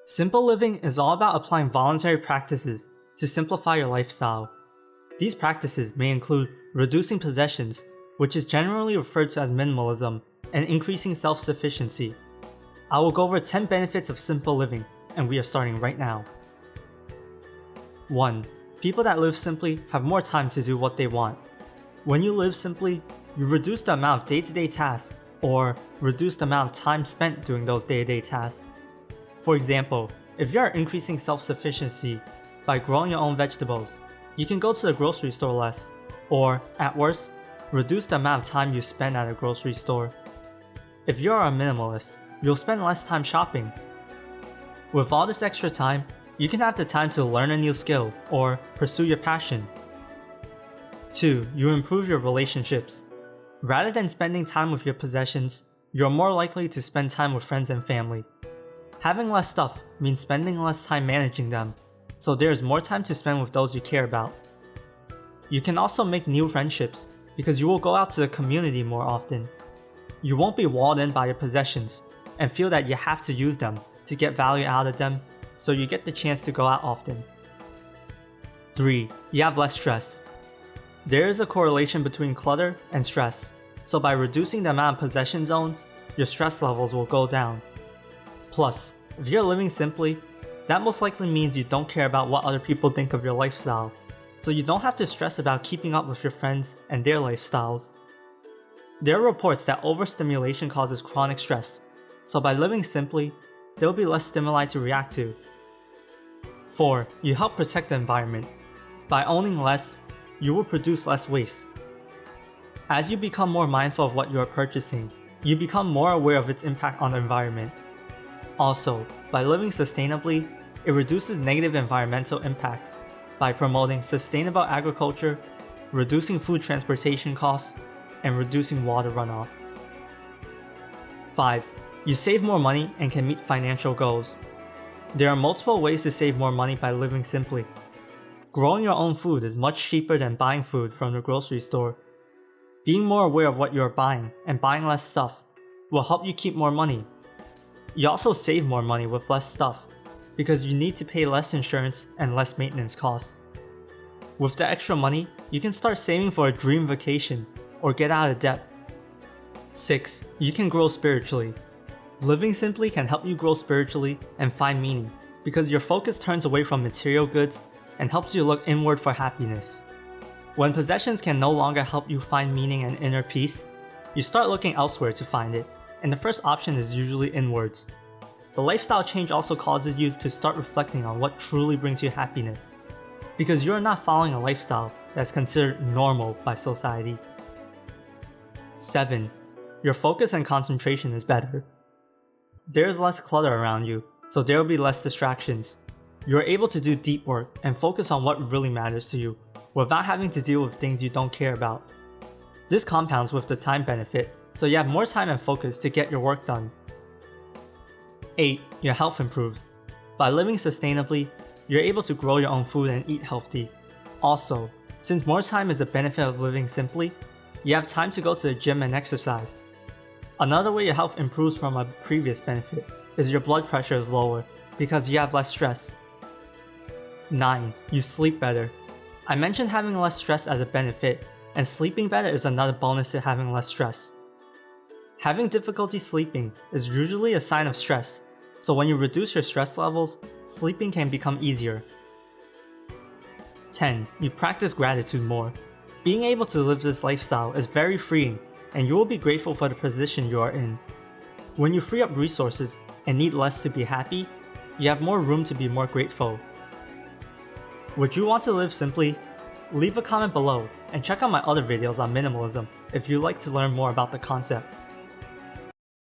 Simple living is all about applying voluntary practices to simplify your lifestyle. These practices may include reducing possessions, which is generally referred to as minimalism, and increasing self-sufficiency. I will go over 10 benefits of simple living, and we are starting right now. 1. People that live simply have more time to do what they want. When you live simply, you reduce the amount of day-to-day tasks, or reduce the amount of time spent doing those day-to-day tasks. For example, if you are increasing self-sufficiency by growing your own vegetables, you can go to the grocery store less, or, at worst, reduce the amount of time you spend at a grocery store. If you are a minimalist, you'll spend less time shopping. With all this extra time, you can have the time to learn a new skill or pursue your passion. 2. You improve your relationships. Rather than spending time with your possessions, you're more likely to spend time with friends and family. Having less stuff means spending less time managing them, so there is more time to spend with those you care about. You can also make new friendships because you will go out to the community more often. You won't be walled in by your possessions and feel that you have to use them to get value out of them, so you get the chance to go out often. 3. You have less stress. There is a correlation between clutter and stress, so by reducing the amount of possessions owned, your stress levels will go down. Plus, if you're living simply, that most likely means you don't care about what other people think of your lifestyle, so you don't have to stress about keeping up with your friends and their lifestyles. There are reports that overstimulation causes chronic stress, so by living simply, there will be less stimuli to react to. 4. You help protect the environment. By owning less, you will produce less waste. As you become more mindful of what you are purchasing, you become more aware of its impact on the environment. Also, by living sustainably, it reduces negative environmental impacts by promoting sustainable agriculture, reducing food transportation costs, and reducing water runoff. 5. You save more money and can meet financial goals. There are multiple ways to save more money by living simply. Growing your own food is much cheaper than buying food from the grocery store. Being more aware of what you are buying and buying less stuff will help you keep more money. You also save more money with less stuff because you need to pay less insurance and less maintenance costs. With the extra money, you can start saving for a dream vacation or get out of debt. 6. You can grow spiritually. Living simply can help you grow spiritually and find meaning because your focus turns away from material goods and helps you look inward for happiness. When possessions can no longer help you find meaning and inner peace, you start looking elsewhere to find it, and the first option is usually inwards. The lifestyle change also causes you to start reflecting on what truly brings you happiness, because you are not following a lifestyle that's considered normal by society. 7. Your focus and concentration is better. There is less clutter around you, so there will be less distractions. You are able to do deep work and focus on what really matters to you, without having to deal with things you don't care about. This compounds with the time benefit, so you have more time and focus to get your work done. 8. Your health improves. By living sustainably, you're able to grow your own food and eat healthy. Also, since more time is a benefit of living simply, you have time to go to the gym and exercise. Another way your health improves from a previous benefit is your blood pressure is lower because you have less stress. 9. You sleep better. I mentioned having less stress as a benefit, and sleeping better is another bonus to having less stress. Having difficulty sleeping is usually a sign of stress, so when you reduce your stress levels, sleeping can become easier. 10. You practice gratitude more. Being able to live this lifestyle is very freeing, and you will be grateful for the position you are in. When you free up resources and need less to be happy, you have more room to be more grateful. Would you want to live simply? Leave a comment below and check out my other videos on minimalism if you'd like to learn more about the concept.